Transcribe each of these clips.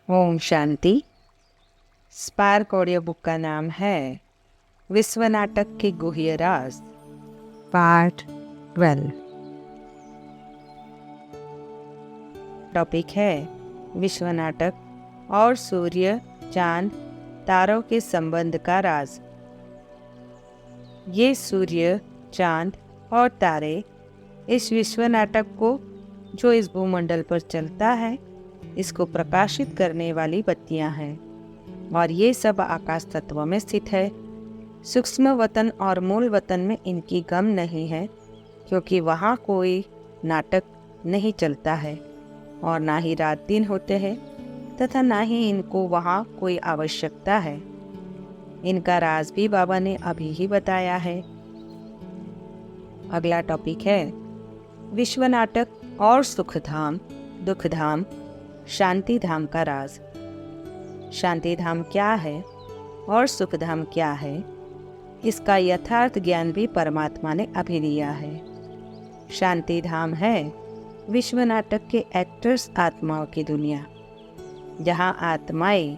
Om Shanti. Spark audio book का नाम है विश्व नाटक के गुह्य राज, पार्ट 12। टॉपिक है विश्व नाटक और सूर्य, चांद, तारों के संबंध का राज। ये सूर्य, चांद और तारे इस विश्व नाटक को, जो इस भूमंडल पर चलता है, इसको प्रकाशित करने वाली बत्तियां हैं और ये सब आकाश तत्व में स्थित है। सूक्ष्म वतन और मूल वतन में इनकी गम नहीं है, क्योंकि वहाँ कोई नाटक नहीं चलता है और ना ही रात दिन होते हैं तथा ना ही इनको वहाँ कोई आवश्यकता है। इनका राज भी बाबा ने अभी ही बताया है। अगला टॉपिक है विश्व नाटक और सुखधाम, दुखधाम, शांति धाम का राज। शांति धाम क्या है और सुख धाम क्या है, इसका यथार्थ ज्ञान भी परमात्मा ने अभी दिया है। शांति धाम है विश्व नाटक के एक्टर्स आत्माओं की दुनिया, जहाँ आत्माएं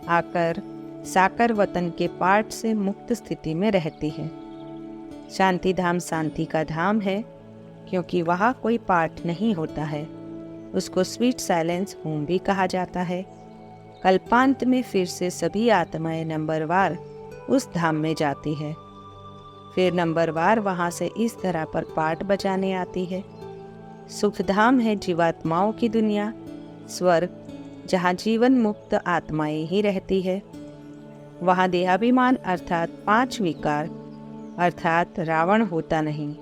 आकर साकर वतन के पाठ से मुक्त स्थिति में रहती है। शांति धाम शांति का धाम है, क्योंकि वहाँ कोई पाठ नहीं होता है। उसको स्वीट साइलेंस होम भी कहा जाता है। कल्पांत में फिर से सभी आत्माएं नंबरवार उस धाम में जाती है। फिर नंबरवार वहाँ से इस तरह पर पाठ बजाने आती है। सुखधाम है जीवात्माओं की दुनिया, स्वर्ग, जहाँ जीवन मुक्त आत्माएं ही रहती है। वहाँ देहाभिमान अर्थात 5 विकार अर्थात रावण होता नहीं,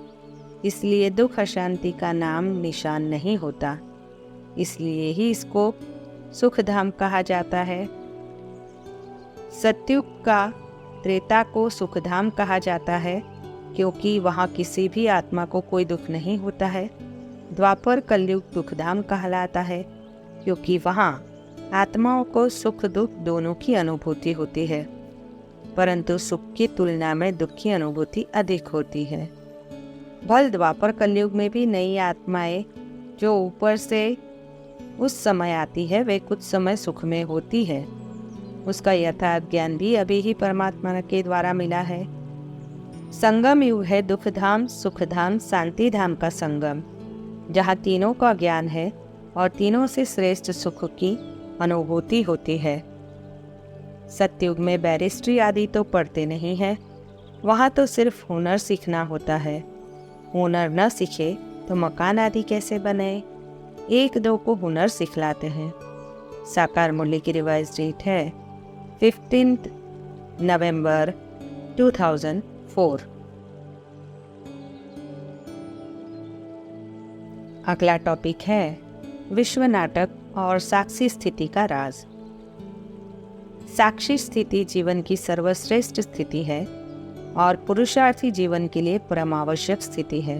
इसलिए दुख अशांति का नाम निशान नहीं होता। इसलिए ही इसको सुखधाम कहा जाता है। सत्युग का त्रेता को सुखधाम कहा जाता है, क्योंकि वहाँ किसी भी आत्मा को कोई दुख नहीं होता है। द्वापर कलयुग दुखधाम कहलाता है, क्योंकि वहाँ आत्माओं को सुख दुख दोनों की अनुभूति होती है, परंतु सुख की तुलना में दुख की अनुभूति अधिक होती है। भल द्वापर कलयुग में भी नई आत्माएं जो ऊपर से उस समय आती है, वे कुछ समय सुख में होती है। उसका यथार्थ ज्ञान भी अभी ही परमात्मा के द्वारा मिला है। संगम युग है दुखधाम, सुखधाम, शांति धाम का संगम, जहाँ तीनों का ज्ञान है और तीनों से श्रेष्ठ सुख की अनुभूति होती है। सत्युग में बैरिस्ट्री आदि तो पढ़ते नहीं है, वहाँ तो सिर्फ हुनर सीखना होता है। हुनर न सीखे तो मकान आदि कैसे बने। 1-2 को हुनर सिखलाते हैं। साकार मुरली की रिवाइज डेट है 15 नवंबर 2004। अगला टॉपिक है विश्व नाटक और साक्षी स्थिति का राज। साक्षी स्थिति जीवन की सर्वश्रेष्ठ स्थिति है और पुरुषार्थी जीवन के लिए परमावश्यक स्थिति है।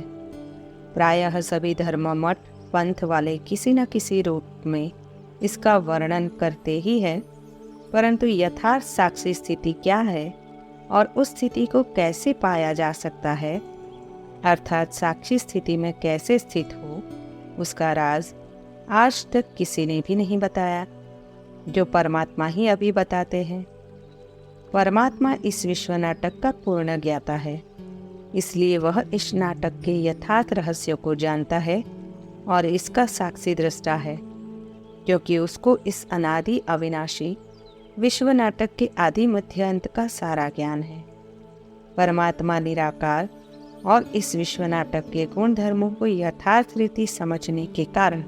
प्रायः सभी धर्म, मठ, पंथ वाले किसी न किसी रूप में इसका वर्णन करते ही हैं, परंतु यथार्थ साक्षी स्थिति क्या है और उस स्थिति को कैसे पाया जा सकता है, अर्थात साक्षी स्थिति में कैसे स्थित हो, उसका राज आज तक किसी ने भी नहीं बताया, जो परमात्मा ही अभी बताते हैं। परमात्मा इस विश्व नाटक का पूर्ण ज्ञाता है, इसलिए वह इस नाटक के यथार्थ रहस्य को जानता है और इसका साक्षी दृष्टा है, क्योंकि उसको इस अनादि अविनाशी विश्व नाटक के आदि मध्य अंत का सारा ज्ञान है। परमात्मा निराकार और इस विश्व नाटक के गुण धर्मों को यथार्थ रीति समझने के कारण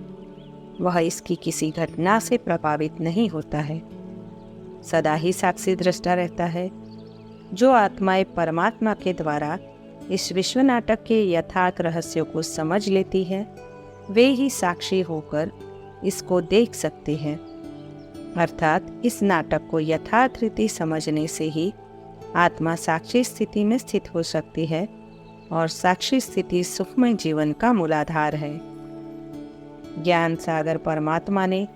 वह इसकी किसी घटना से प्रभावित नहीं होता है, सदा ही साक्षी दृष्टा रहता है। जो आत्माएं परमात्मा के द्वारा इस विश्व नाटक के यथार्थ रहस्यों को समझ लेती है, वे ही साक्षी होकर इसको देख सकते हैं। अर्थात इस नाटक को यथार्थ रीति समझने से ही आत्मा साक्षी स्थिति में स्थित हो सकती है और साक्षी स्थिति सुखमय जीवन का मूलाधार है। ज्ञान सागर परमात्मा ने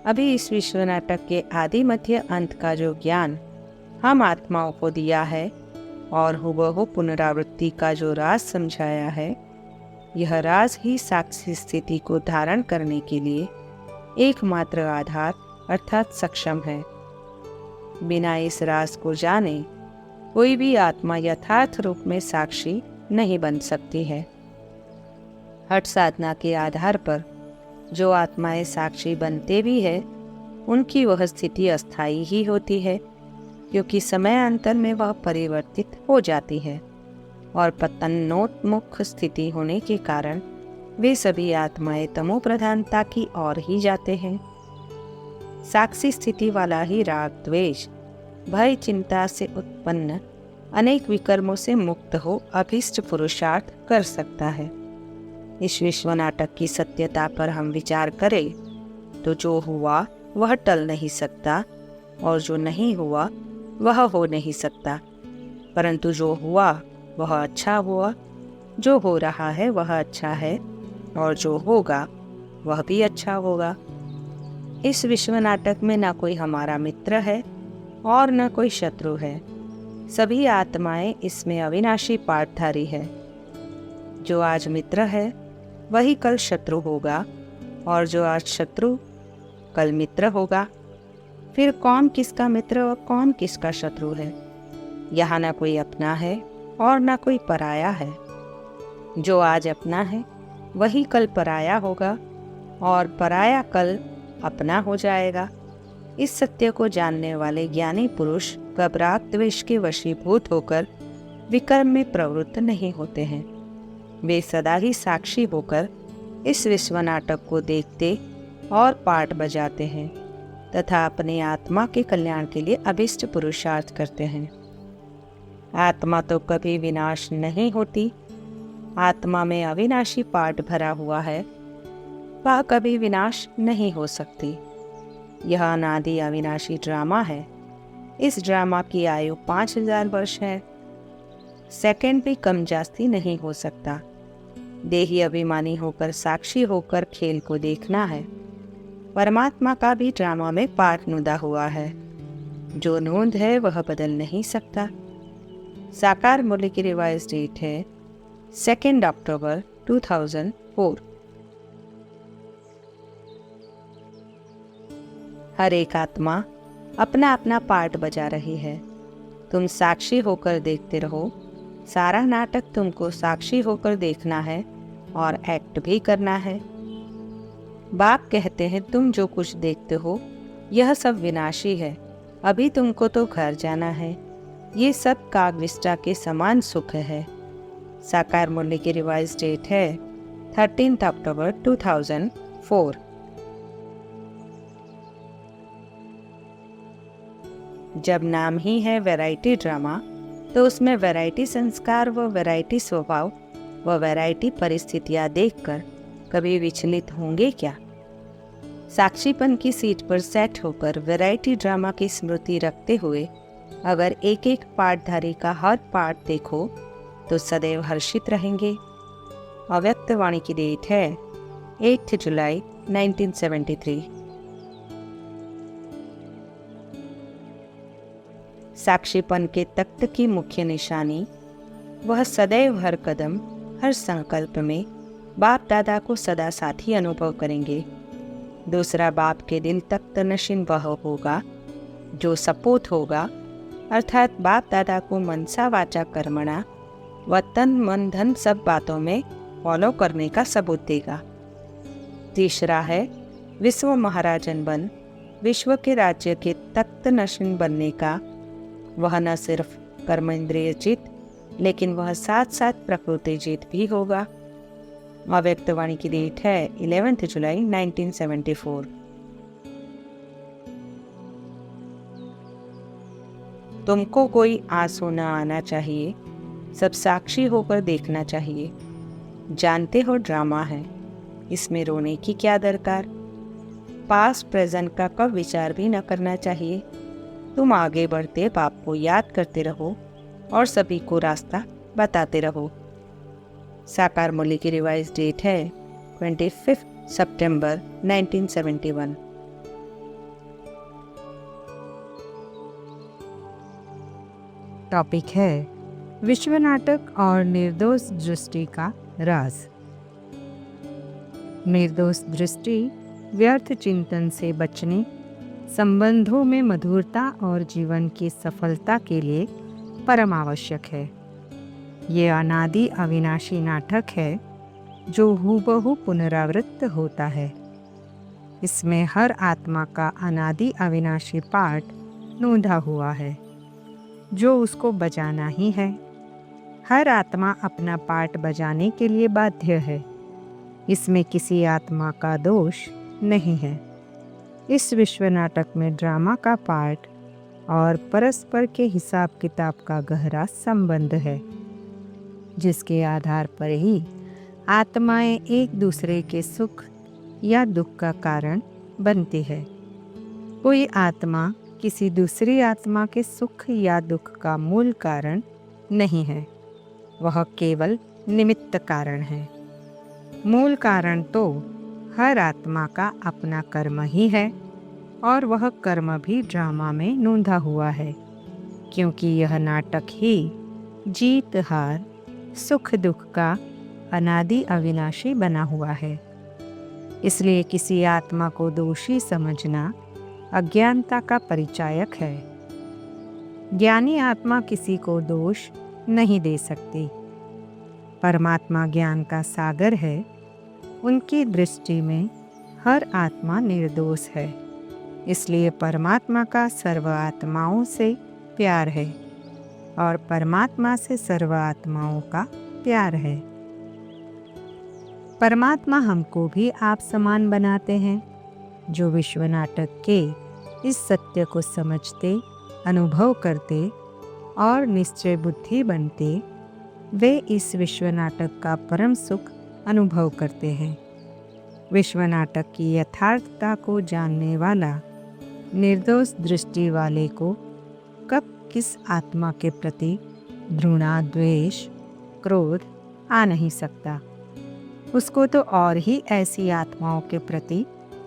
अभी इस विश्व नाटक के आदि मध्य अंत का जो ज्ञान हम आत्माओं को दिया है और हुबहू पुनरावृत्ति का जो राज समझाया है, यह राज ही साक्षी स्थिति को धारण करने के लिए एकमात्र आधार अर्थात सक्षम है। बिना इस राज को जाने कोई भी आत्मा यथार्थ रूप में साक्षी नहीं बन सकती है। हठ साधना के आधार पर जो आत्माएं साक्षी बनते भी है, उनकी वह स्थिति अस्थायी ही होती है, क्योंकि समयांतर में वह परिवर्तित हो जाती है और पतनोन्मुख स्थिति होने के कारण वे सभी आत्माएं तमो प्रधानता की ओर ही जाते हैं। साक्षी स्थिति वाला ही राग, द्वेष, भय, चिंता से उत्पन्न अनेक विकर्मों से मुक्त हो अभीष्ट पुरुषार्थ कर सकता है। इस विश्व नाटक की सत्यता पर हम विचार करें तो जो हुआ वह टल नहीं सकता और जो नहीं हुआ वह हो नहीं सकता, परंतु जो हुआ वह अच्छा हुआ, जो हो रहा है वह अच्छा है और जो होगा वह भी अच्छा होगा। इस विश्व नाटक में न कोई हमारा मित्र है और न कोई शत्रु है। सभी आत्माएं इसमें अविनाशी पाठधारी है। जो आज मित्र है वही कल शत्रु होगा और जो आज शत्रु कल मित्र होगा। फिर कौन किसका मित्र और कौन किसका शत्रु है? यहाँ न कोई अपना है और न कोई पराया है। जो आज अपना है वही कल पराया होगा और पराया कल अपना हो जाएगा। इस सत्य को जानने वाले ज्ञानी पुरुष कब राग द्वेष के वशीभूत होकर विकर्म में प्रवृत्त नहीं होते हैं। वे सदा ही साक्षी होकर इस विश्व नाटक को देखते और पाठ बजाते हैं तथा अपने आत्मा के कल्याण के लिए अभिष्ट पुरुषार्थ करते हैं। आत्मा तो कभी विनाश नहीं होती। आत्मा में अविनाशी पाठ भरा हुआ है, वह कभी विनाश नहीं हो सकती। यह अनादि अविनाशी ड्रामा है। इस ड्रामा की आयु 5000 वर्ष है। सेकंड भी कम जास्ती नहीं हो सकता। देही अभिमानी होकर साक्षी होकर खेल को देखना है। परमात्मा का भी ड्रामा में पाठ नुदा हुआ है। जो नोंद है वह बदल नहीं सकता। साकार मूल्य की रिवाइज डेट है 2 अक्टूबर 2004। हर एक आत्मा अपना अपना पार्ट बजा रही है। तुम साक्षी होकर देखते रहो। सारा नाटक तुमको साक्षी होकर देखना है और एक्ट भी करना है। बाप कहते हैं तुम जो कुछ देखते हो यह सब विनाशी है। अभी तुमको तो घर जाना है। ये सब कागविष्टा के समान सुख है। साकार मूल्य की रिवाइज डेट है 13 अक्टूबर 2004। जब नाम ही है वैरायटी ड्रामा, तो उसमें वैरायटी संस्कार व वैरायटी स्वभाव व वैरायटी परिस्थितियां देखकर कभी विचलित होंगे क्या? साक्षीपन की सीट पर सेट होकर वैरायटी ड्रामा की स्मृति रखते हुए अगर एक एक पाठधारी का हर पाठ देखो तो सदैव हर्षित रहेंगे। अव्यक्त वाणी की डेट है 8 जुलाई 1973। साक्षीपन के तख्त की मुख्य निशानी वह सदैव हर कदम हर संकल्प में बाप दादा को सदा साथी अनुभव करेंगे। दूसरा बाप के दिल तख्त नशीन वह होगा जो सपूत होगा, अर्थात बाप दादा को मनसा वाचा कर्मणा व तन मन धन सब बातों में फॉलो करने का सबूत देगा। तीसरा है विश्व महाराजन बन विश्व के राज्य के तख्त नशीन बनने का। वह न सिर्फ कर्मेंद्रिय जीत लेकिन वह साथ साथ प्रकृति जीत भी होगा। अव्यक्त वाणी की डेट है 11 जुलाई 1974। तुमको कोई आंसू न आना चाहिए, सब साक्षी होकर देखना चाहिए। जानते हो ड्रामा है, इसमें रोने की क्या दरकार। पास्ट प्रेजेंट का कब विचार भी न करना चाहिए। तुम आगे बढ़ते बाप को याद करते रहो और सभी को रास्ता बताते रहो। साकार मूल्य की रिवाइज डेट है 25 सितंबर 1971। टॉपिक है विश्व नाटक और निर्दोष दृष्टि का राज। निर्दोष दृष्टि व्यर्थ चिंतन से बचने, संबंधों में मधुरता और जीवन की सफलता के लिए परम आवश्यक है। ये अनादि अविनाशी नाटक है जो हूबहू पुनरावृत्त होता है। इसमें हर आत्मा का अनादि अविनाशी पाठ नोंधा हुआ है जो उसको बजाना ही है। हर आत्मा अपना पाठ बजाने के लिए बाध्य है। इसमें किसी आत्मा का दोष नहीं है। इस विश्व नाटक में ड्रामा का पार्ट और परस्पर के हिसाब किताब का गहरा संबंध है, जिसके आधार पर ही आत्माएं एक दूसरे के सुख या दुख का कारण बनती है। कोई आत्मा किसी दूसरी आत्मा के सुख या दुख का मूल कारण नहीं है, वह केवल निमित्त कारण है। मूल कारण तो हर आत्मा का अपना कर्म ही है, और वह कर्म भी ड्रामा में नोंधा हुआ है, क्योंकि यह नाटक ही जीत हार सुख दुख का अनादि अविनाशी बना हुआ है। इसलिए किसी आत्मा को दोषी समझना अज्ञानता का परिचायक है। ज्ञानी आत्मा किसी को दोष नहीं दे सकती। परमात्मा ज्ञान का सागर है। उनकी दृष्टि में हर आत्मा निर्दोष है। इसलिए परमात्मा का सर्व आत्माओं से प्यार है और परमात्मा से सर्व आत्माओं का प्यार है। परमात्मा हमको भी आप समान बनाते हैं। जो विश्व नाटक के इस सत्य को समझते, अनुभव करते और निश्चय बुद्धि बनते, वे इस विश्व नाटक का परम सुख अनुभव करते हैं। विश्व नाटक की यथार्थता को जानने वाला निर्दोष दृष्टि वाले को कब किस आत्मा के प्रति घृणा, द्वेष, क्रोध आ नहीं सकता। उसको तो और ही ऐसी आत्माओं के प्रति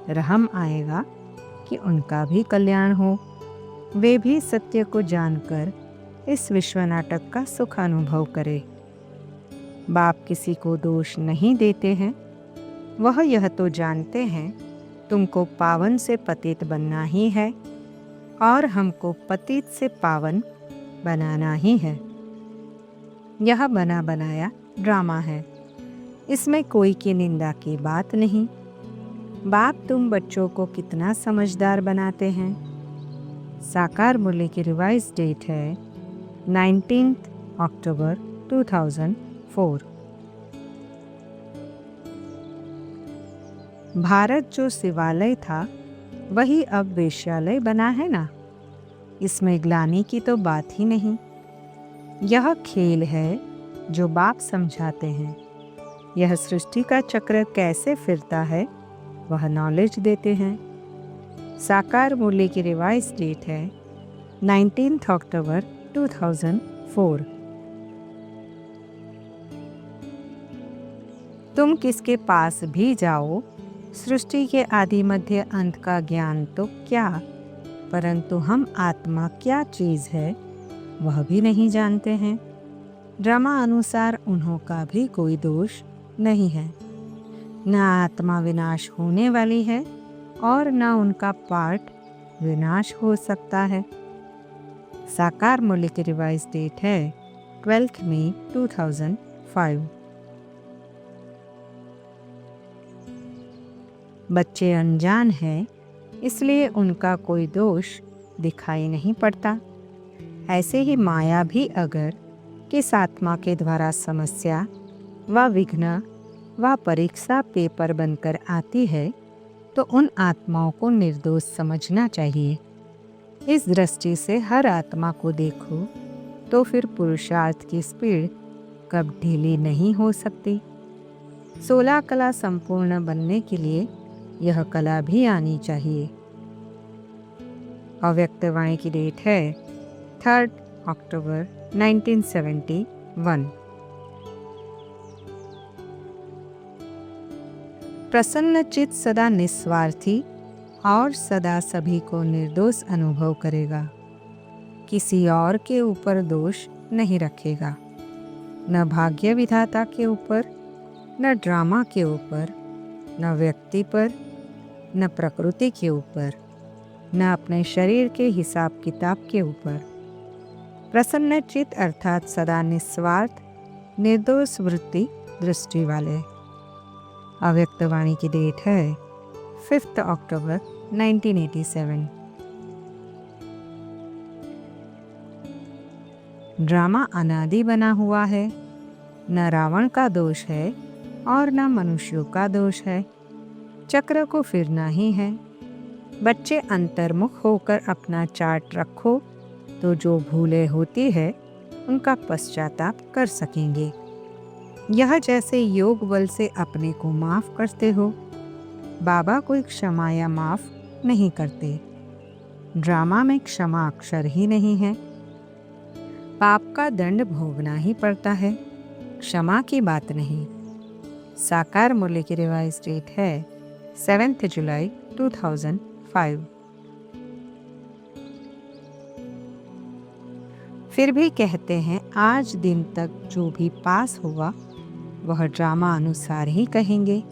रहम आएगा कि उनका भी कल्याण हो, वे भी सत्य को जानकर इस विश्व नाटक का सुख अनुभव करे। बाप किसी को दोष नहीं देते हैं। वह यह तो जानते हैं तुमको पावन से पतित बनना ही है और हमको पतित से पावन बनाना ही है। यह बना बनाया ड्रामा है। इसमें कोई की निंदा की बात नहीं। बाप तुम बच्चों को कितना समझदार बनाते हैं। साकार मूल्य की रिवाइज डेट है 19 अक्टूबर 2004। भारत जो शिवालय था वही अब वेश्यालय बना है ना। इसमें ग्लानि की तो बात ही नहीं। यह खेल है जो बाप समझाते हैं। यह सृष्टि का चक्र कैसे फिरता है वह नॉलेज देते हैं। साकार मूल्य की रिवाइज डेट है 19 अक्टूबर 2004। तुम किसके पास भी जाओ, सृष्टि के आदि मध्य अंत का ज्ञान तो क्या, परंतु हम आत्मा क्या चीज़ है वह भी नहीं जानते हैं। ड्रामा अनुसार उन्हों का भी कोई दोष नहीं है। न आत्मा विनाश होने वाली है और न उनका पार्ट विनाश हो सकता है। साकार मूल्य की रिवाइज डेट है 12 मई 2005। बच्चे अनजान हैं, इसलिए उनका कोई दोष दिखाई नहीं पड़ता। ऐसे ही माया भी अगर किस आत्मा के द्वारा समस्या व विघ्न व परीक्षा पेपर बनकर आती है तो उन आत्माओं को निर्दोष समझना चाहिए। इस दृष्टि से हर आत्मा को देखो तो फिर पुरुषार्थ की स्पीड कब ढीली नहीं हो सकती। 16 कला संपूर्ण बनने के लिए यह कला भी आनी चाहिए। अव्यक्त वाणी की डेट है 3 अक्टूबर 1971। प्रसन्न चित्त सदा निस्वार्थी और सदा सभी को निर्दोष अनुभव करेगा। किसी और के ऊपर दोष नहीं रखेगा, न भाग्य विधाता के ऊपर, न ड्रामा के ऊपर, न व्यक्ति पर, न प्रकृति के ऊपर। न अपने शरीर के हिसाब किताब के ऊपर। प्रसन्न चित्त अर्थात सदा निस्वार्थ निर्दोष वृत्ति दृष्टि वाले। अव्यक्त वाणी की डेट है 5 अक्टूबर 1987। ड्रामा अनादि बना हुआ है, न रावण का दोष है और न मनुष्यों का दोष है। चक्र को फिरना ही है। बच्चे अंतर्मुख होकर अपना चार्ट रखो तो जो भूलें होती है उनका पश्चाताप कर सकेंगे। यह जैसे योग बल से अपने को माफ करते हो। बाबा कोई क्षमा या माफ नहीं करते। ड्रामा में क्षमा अक्षर ही नहीं है। पाप का दंड भोगना ही पड़ता है, क्षमा की बात नहीं। साकार मूल्य की रिवाइज डेट है 7 जुलाई 2005। फिर भी कहते हैं आज दिन तक जो भी पास हुआ वह ड्रामा अनुसार ही कहेंगे।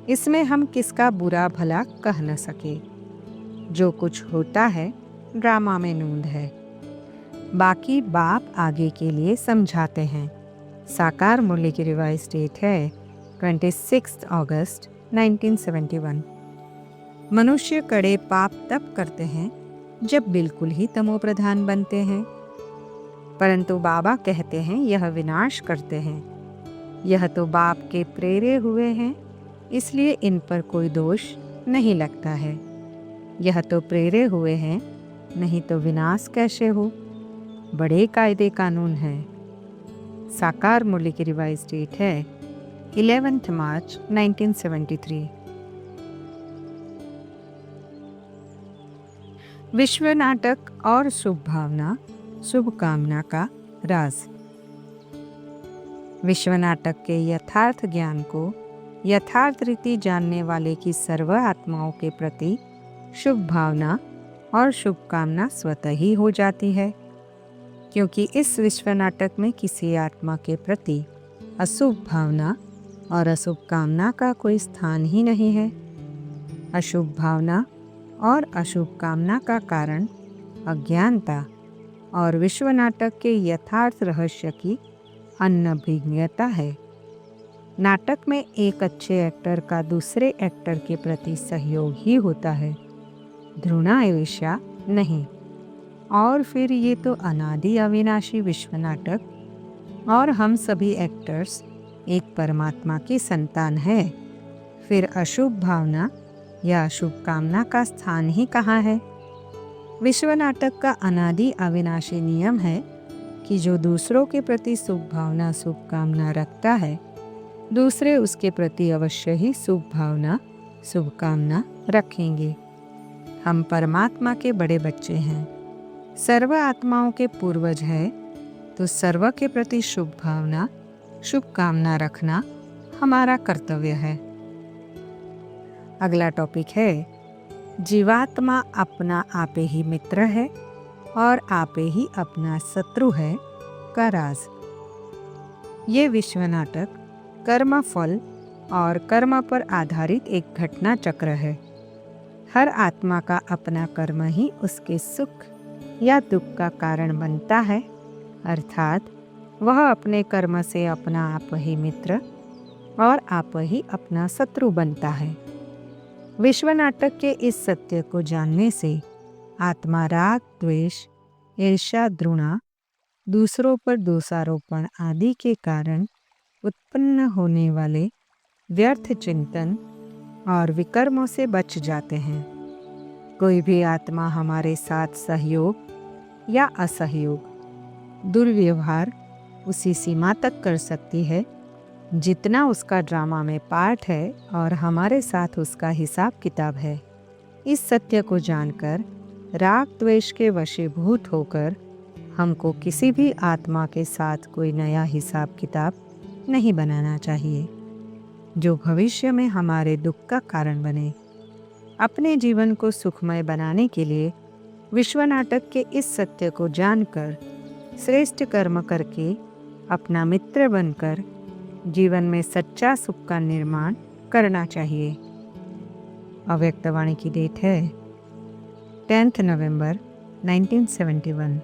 इसमें हम किसका बुरा भला कह न सके। जो कुछ होता है ड्रामा में नूंद है। बाकी बाप आगे के लिए समझाते हैं। साकार मूल्य की रिवाइज डेट है 26 अगस्त 1971। मनुष्य कड़े पाप तब करते हैं जब बिल्कुल ही तमोप्रधान बनते हैं, परंतु बाबा कहते हैं यह विनाश करते हैं। यह तो बाप के प्रेरे हुए हैं, इसलिए इन पर कोई दोष नहीं लगता है। यह तो प्रेरे हुए हैं, नहीं तो विनाश कैसे हो। बड़े कायदे कानून है। साकार मूल्य की रिवाइज डेट है 11 मार्च 1973। विश्व नाटक और शुभ भावना शुभ कामना का राज। विश्व नाटक के यथार्थ ज्ञान को यथार्थ रीति जानने वाले की सर्व आत्माओं के प्रति शुभ भावना और शुभकामना स्वतः ही हो जाती है, क्योंकि इस विश्व नाटक में किसी आत्मा के प्रति अशुभ भावना और अशुभ कामना का कोई स्थान ही नहीं है। अशुभ भावना और अशुभ कामना का कारण अज्ञानता और विश्व नाटक के यथार्थ रहस्य की अनभिज्ञता है। नाटक में एक अच्छे एक्टर का दूसरे एक्टर के प्रति सहयोग ही होता है, घृणा ईर्ष्या नहीं। और फिर ये तो अनादि अविनाशी विश्व नाटक और हम सभी एक्टर्स एक परमात्मा की संतान है। फिर अशुभ भावना या अशुभ कामना का स्थान ही कहाँ है। विश्व नाटक का अनादि अविनाशी नियम है कि जो दूसरों के प्रति शुभ भावना शुभ कामना रखता है, दूसरे उसके प्रति अवश्य ही शुभ भावना शुभ कामना रखेंगे। हम परमात्मा के बड़े बच्चे हैं, सर्व आत्माओं के पूर्वज है, तो सर्व के प्रति शुभ भावना शुभ कामना रखना हमारा कर्तव्य है। अगला टॉपिक है जीवात्मा अपना आपे ही मित्र है और आपे ही अपना शत्रु है का राज। ये विश्व नाटक कर्म फल और कर्म पर आधारित एक घटना चक्र है। हर आत्मा का अपना कर्म ही उसके सुख या दुख का कारण बनता है, अर्थात वह अपने कर्म से अपना आप ही मित्र और आप ही अपना शत्रु बनता है। विश्व नाटक के इस सत्य को जानने से आत्मा राग द्वेष ईर्ष्या घृणा दूसरों पर दोषारोपण आदि के कारण उत्पन्न होने वाले व्यर्थ चिंतन और विकर्मों से बच जाते हैं। कोई भी आत्मा हमारे साथ सहयोग या असहयोग दुर्व्यवहार उसी सीमा तक कर सकती है जितना उसका ड्रामा में पार्ट है और हमारे साथ उसका हिसाब किताब है। इस सत्य को जानकर राग द्वेष के वशीभूत होकर हमको किसी भी आत्मा के साथ कोई नया हिसाब किताब नहीं बनाना चाहिए जो भविष्य में हमारे दुख का कारण बने। अपने जीवन को सुखमय बनाने के लिए विश्व नाटक के इस सत्य को जानकर श्रेष्ठ कर्म करके अपना मित्र बनकर जीवन में सच्चा सुख का निर्माण करना चाहिए। अव्यक्त वाणी की डेट है 10th नवंबर 1971।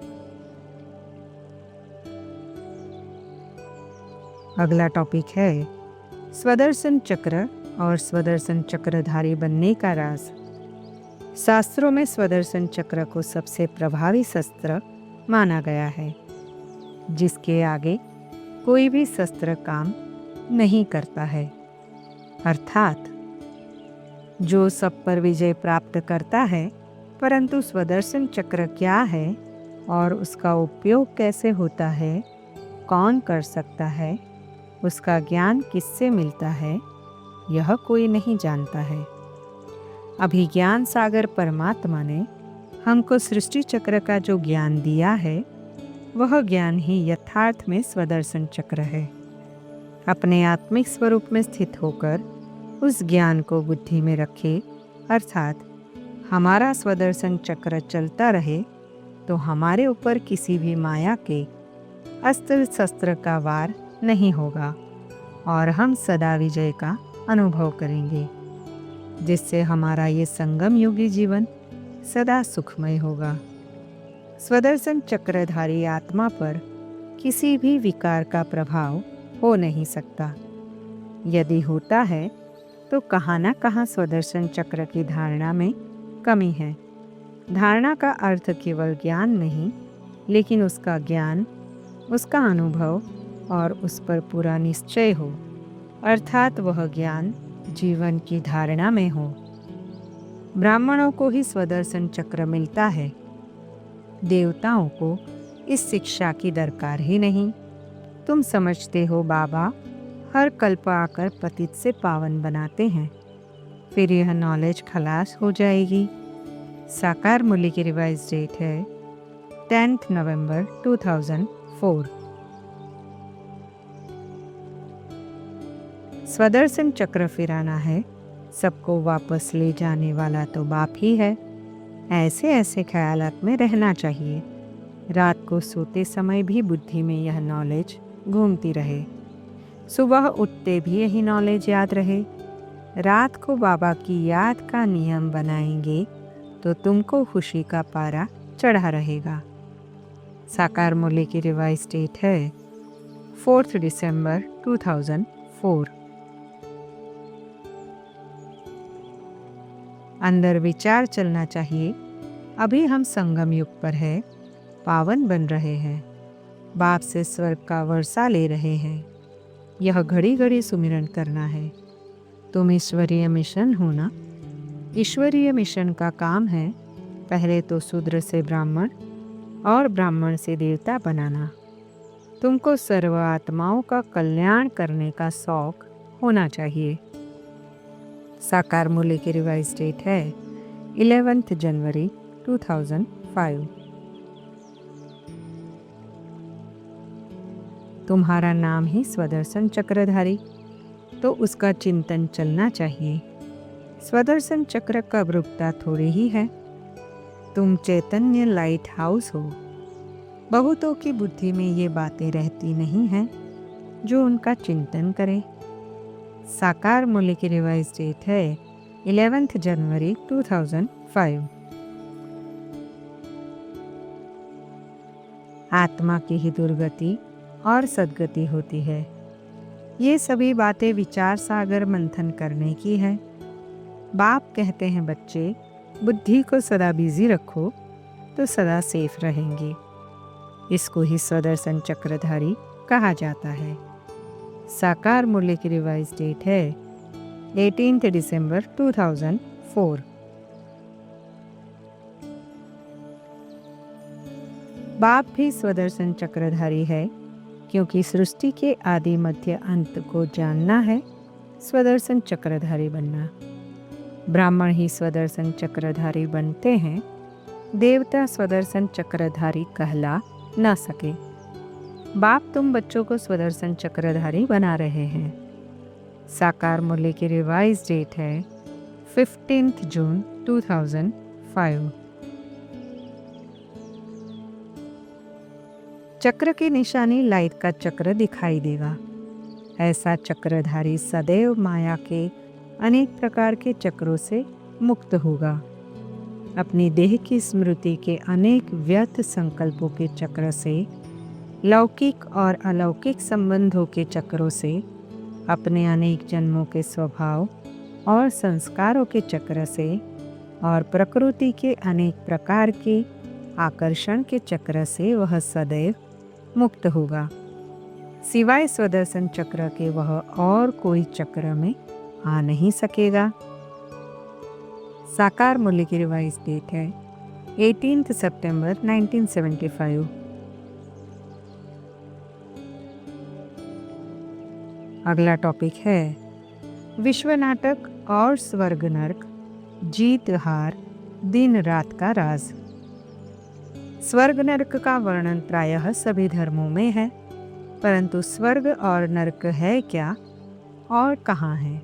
अगला टॉपिक है स्वदर्शन चक्र और स्वदर्शन चक्रधारी बनने का राज। शास्त्रों में स्वदर्शन चक्र को सबसे प्रभावी शस्त्र माना गया है, जिसके आगे कोई भी शस्त्र काम नहीं करता है। अर्थात जो सब पर विजय प्राप्त करता है, परंतु स्वदर्शन चक्र क्या है और उसका उपयोग कैसे होता है, कौन कर सकता है, उसका ज्ञान किससे मिलता है, यह कोई नहीं जानता है। अभिज्ञान सागर परमात्मा ने हमको सृष्टि चक्र का जो ज्ञान दिया है, वह ज्ञान ही यथार्थ में स्वदर्शन चक्र है। अपने आत्मिक स्वरूप में स्थित होकर उस ज्ञान को बुद्धि में रखे, अर्थात हमारा स्वदर्शन चक्र चलता रहे, तो हमारे ऊपर किसी भी माया के अस्त्र शस्त्र का वार नहीं होगा और हम सदा विजय का अनुभव करेंगे, जिससे हमारा ये संगम युगी जीवन सदा सुखमय होगा। स्वदर्शन चक्रधारी आत्मा पर किसी भी विकार का प्रभाव हो नहीं सकता। यदि होता है तो कहाँ न कहाँ स्वदर्शन चक्र की धारणा में कमी है। धारणा का अर्थ केवल ज्ञान नहीं, लेकिन उसका ज्ञान, उसका अनुभव और उस पर पूरा निश्चय हो, अर्थात वह ज्ञान जीवन की धारणा में हो। ब्राह्मणों को ही स्वदर्शन चक्र मिलता है, देवताओं को इस शिक्षा की दरकार ही नहीं। तुम समझते हो बाबा हर कल्प आकर पतित से पावन बनाते हैं, फिर यह नॉलेज खलास हो जाएगी। साकार मूल्य की रिवाइज डेट है 10th नवंबर 2004। स्वदर्शन चक्र फिराना है, सबको वापस ले जाने वाला तो बाप ही है। ऐसे ऐसे ख्यालात में रहना चाहिए। रात को सोते समय भी बुद्धि में यह नॉलेज घूमती रहे, सुबह उठते भी यही नॉलेज याद रहे। रात को बाबा की याद का नियम बनाएंगे तो तुमको खुशी का पारा चढ़ा रहेगा। साकार मूल्य की रिवाइज डेट है 4th दिसंबर 2004। अंदर विचार चलना चाहिए, अभी हम संगम युग पर है, पावन बन रहे हैं, बाप से स्वर्ग का वर्षा ले रहे हैं। यह घड़ी घड़ी सुमिरन करना है। तुम ईश्वरीय मिशन हो ना। ईश्वरीय मिशन का काम है पहले तो शूद्र से ब्राह्मण और ब्राह्मण से देवता बनाना। तुमको सर्व आत्माओं का कल्याण करने का शौक होना चाहिए। साकार मूल्य की रिवाइज डेट है 11th जनवरी 2005। तुम्हारा नाम ही स्वदर्शन चक्रधारी, तो उसका चिंतन चलना चाहिए। स्वदर्शन चक्र कब रुकता थोड़ी ही है। तुम चैतन्य लाइट हाउस हो। बहुतों की बुद्धि में ये बातें रहती नहीं हैं जो उनका चिंतन करे। साकार मूल्य की रिवाइज डेट है 11th जनवरी 2005। आत्मा की ही दुर्गति और सद्गति होती है। ये सभी बातें विचार सागर मंथन करने की है। बाप कहते हैं बच्चे, बुद्धि को सदा बिजी रखो तो सदा सेफ रहेंगे। इसको ही स्वदर्शन चक्रधारी कहा जाता है। साकार मूल्य की रिवाइज डेट है 18th दिसंबर 2004। बाप भी स्वदर्शन चक्रधारी है, क्योंकि सृष्टि के आदि मध्य अंत को जानना है, स्वदर्शन चक्रधारी बनना। ब्राह्मण ही स्वदर्शन चक्रधारी बनते हैं, देवता स्वदर्शन चक्रधारी कहला न सके। बाप तुम बच्चों को स्वदर्शन चक्रधारी बना रहे हैं। साकार मूल्य की रिवाइज डेट है 15th जून 2005। चक्र की निशानी लाइट का चक्र दिखाई देगा। ऐसा चक्रधारी सदैव माया के अनेक प्रकार के चक्रों से मुक्त होगा। अपनी देह की स्मृति के अनेक व्यर्थ संकल्पों के चक्र से, लौकिक और अलौकिक संबंधों के चक्रों से, अपने अनेक जन्मों के स्वभाव और संस्कारों के चक्र से और प्रकृति के अनेक प्रकार के आकर्षण के चक्र से वह सदैव मुक्त होगा। सिवाय स्वदर्शन चक्र के वह और कोई चक्र में आ नहीं सकेगा। साकार मूल्य की रिवाइज डेट है 18 सितंबर 1975। अगला टॉपिक है विश्व नाटक और स्वर्ग नरक, जीत हार, दिन रात का राज। स्वर्ग नरक का वर्णन प्रायः सभी धर्मों में है, परंतु स्वर्ग और नरक है क्या और कहाँ है,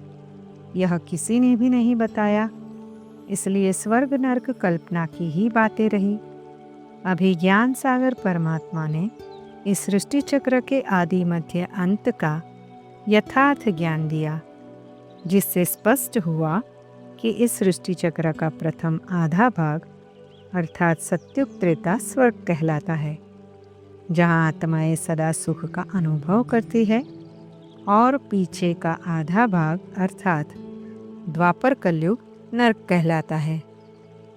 यह किसी ने भी नहीं बताया। इसलिए स्वर्ग नरक कल्पना की ही बातें रही। अभिज्ञान सागर परमात्मा ने इस सृष्टि चक्र के आदि मध्य अंत का यथार्थ ज्ञान दिया, जिससे स्पष्ट हुआ कि इस सृष्टि चक्र का प्रथम आधा भाग अर्थात सत्युग त्रेता स्वर्ग कहलाता है, जहाँ आत्माएं सदा सुख का अनुभव करती है, और पीछे का आधा भाग अर्थात द्वापर कलयुग नरक कहलाता है,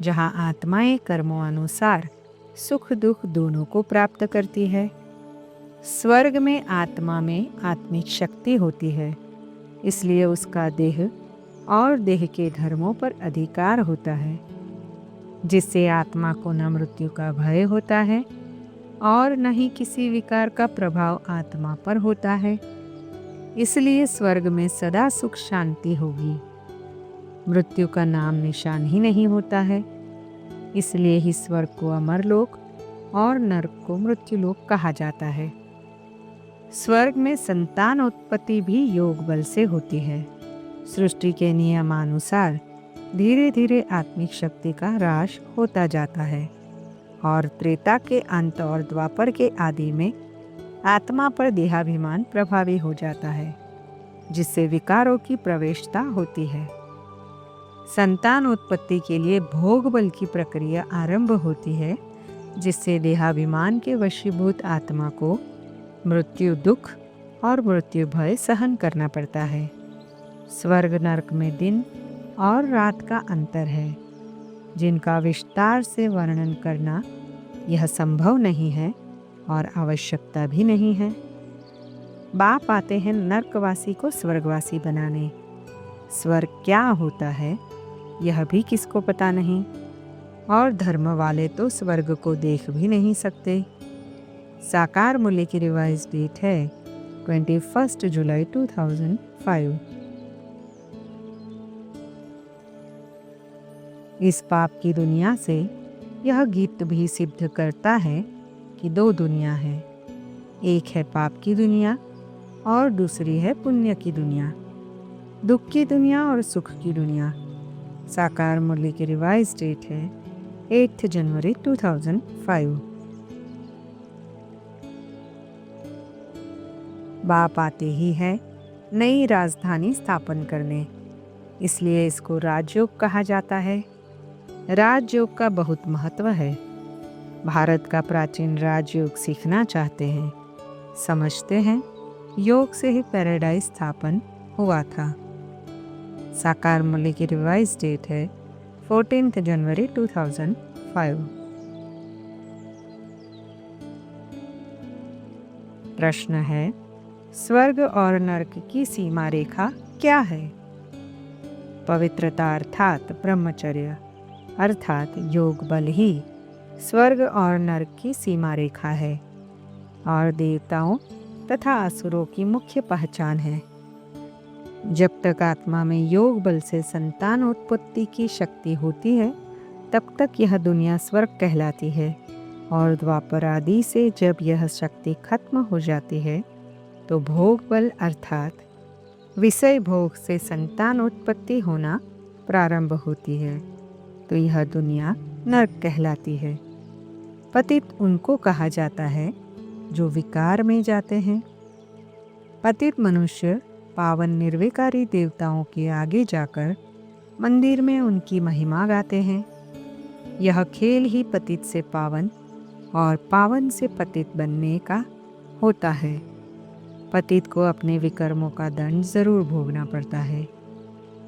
जहाँ आत्माएं कर्मों अनुसार सुख दुख दोनों को प्राप्त करती है। स्वर्ग में आत्मा में आत्मिक शक्ति होती है, इसलिए उसका देह और देह के धर्मों पर अधिकार होता है, जिससे आत्मा को न मृत्यु का भय होता है और न ही किसी विकार का प्रभाव आत्मा पर होता है। इसलिए स्वर्ग में सदा सुख शांति होगी। मृत्यु का नाम निशान ही नहीं होता है। इसलिए ही स्वर्ग को अमरलोक और नरक को मृत्युलोक कहा जाता है। स्वर्ग में संतान उत्पत्ति भी योग बल से होती है। सृष्टि के नियमानुसार धीरे धीरे आत्मिक शक्ति का ह्रास होता जाता है और त्रेता के अंत और द्वापर के आदि में आत्मा पर देहाभिमान प्रभावी हो जाता है, जिससे विकारों की प्रवेशता होती है। संतान उत्पत्ति के लिए भोग बल की प्रक्रिया आरंभ होती है, जिससे देहाभिमान के वशीभूत आत्मा को मृत्यु दुख और मृत्यु भय सहन करना पड़ता है। स्वर्ग नरक में दिन और रात का अंतर है, जिनका विस्तार से वर्णन करना यह संभव नहीं है और आवश्यकता भी नहीं है। बाप आते हैं नरकवासी को स्वर्गवासी बनाने। स्वर्ग क्या होता है यह भी किसको पता नहीं, और धर्म वाले तो स्वर्ग को देख भी नहीं सकते। साकार मूल्य की रिवाइज डेट है 21 जुलाई 2005। इस पाप की दुनिया से यह गीत भी सिद्ध करता है कि दो दुनिया है, एक है पाप की दुनिया और दूसरी है पुण्य की दुनिया, दुख की दुनिया और सुख की दुनिया। साकार मूल्य की रिवाइज डेट है 8 जनवरी 2005। बाप आते ही है नई राजधानी स्थापन करने, इसलिए इसको राजयोग कहा जाता है। राजयोग का बहुत महत्व है। भारत का प्राचीन राजयोग सीखना चाहते हैं, समझते हैं योग से ही पैराडाइज स्थापन हुआ था। साकार मूल्य की रिवाइज डेट है 14 जनवरी 2005। प्रश्न है, स्वर्ग और नरक की सीमा रेखा क्या है? पवित्रता अर्थात ब्रह्मचर्य अर्थात योग बल ही स्वर्ग और नरक की सीमा रेखा है और देवताओं तथा असुरों की मुख्य पहचान है। जब तक आत्मा में योग बल से संतान उत्पत्ति की शक्ति होती है, तब तक यह दुनिया स्वर्ग कहलाती है, और द्वापर आदि से जब यह शक्ति खत्म हो जाती है तो भोग बल अर्थात विषय भोग से संतान उत्पत्ति होना प्रारंभ होती है, तो यह दुनिया नरक कहलाती है। पतित उनको कहा जाता है जो विकार में जाते हैं। पतित मनुष्य पावन निर्विकारी देवताओं के आगे जाकर मंदिर में उनकी महिमा गाते हैं। यह खेल ही पतित से पावन और पावन से पतित बनने का होता है। पतित को अपने विकर्मों का दंड जरूर भोगना पड़ता है।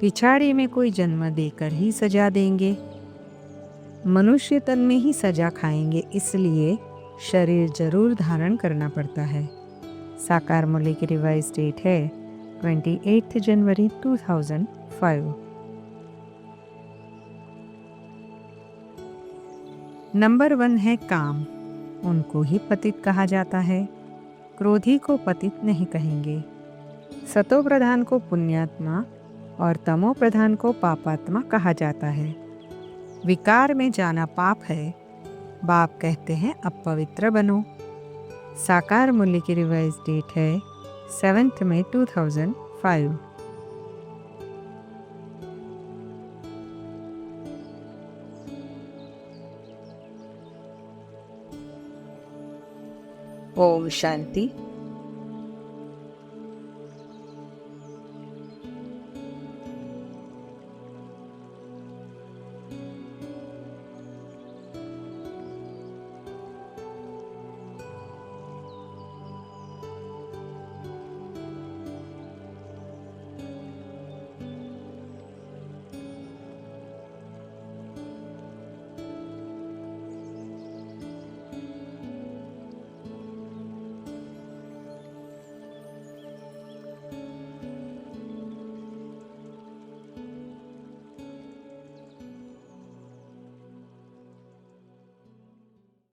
पिछाड़ी में कोई जन्म देकर ही सजा देंगे। मनुष्य तन में ही सजा खाएंगे, इसलिए शरीर जरूर धारण करना पड़ता है। साकार मुरली की रिवाइज डेट है 28 जनवरी 2005। नंबर 1 है काम। उनको ही पतित कहा जाता है। क्रोधी को पतित नहीं कहेंगे। सतो प्रधान को पुण्यात्मा और तमो प्रधान को पापात्मा कहा जाता है। विकार में जाना पाप है। बाप कहते हैं अपवित्र बनो। साकार मुरली की रिवाइज डेट है 7 मई 2005। ओम शांति।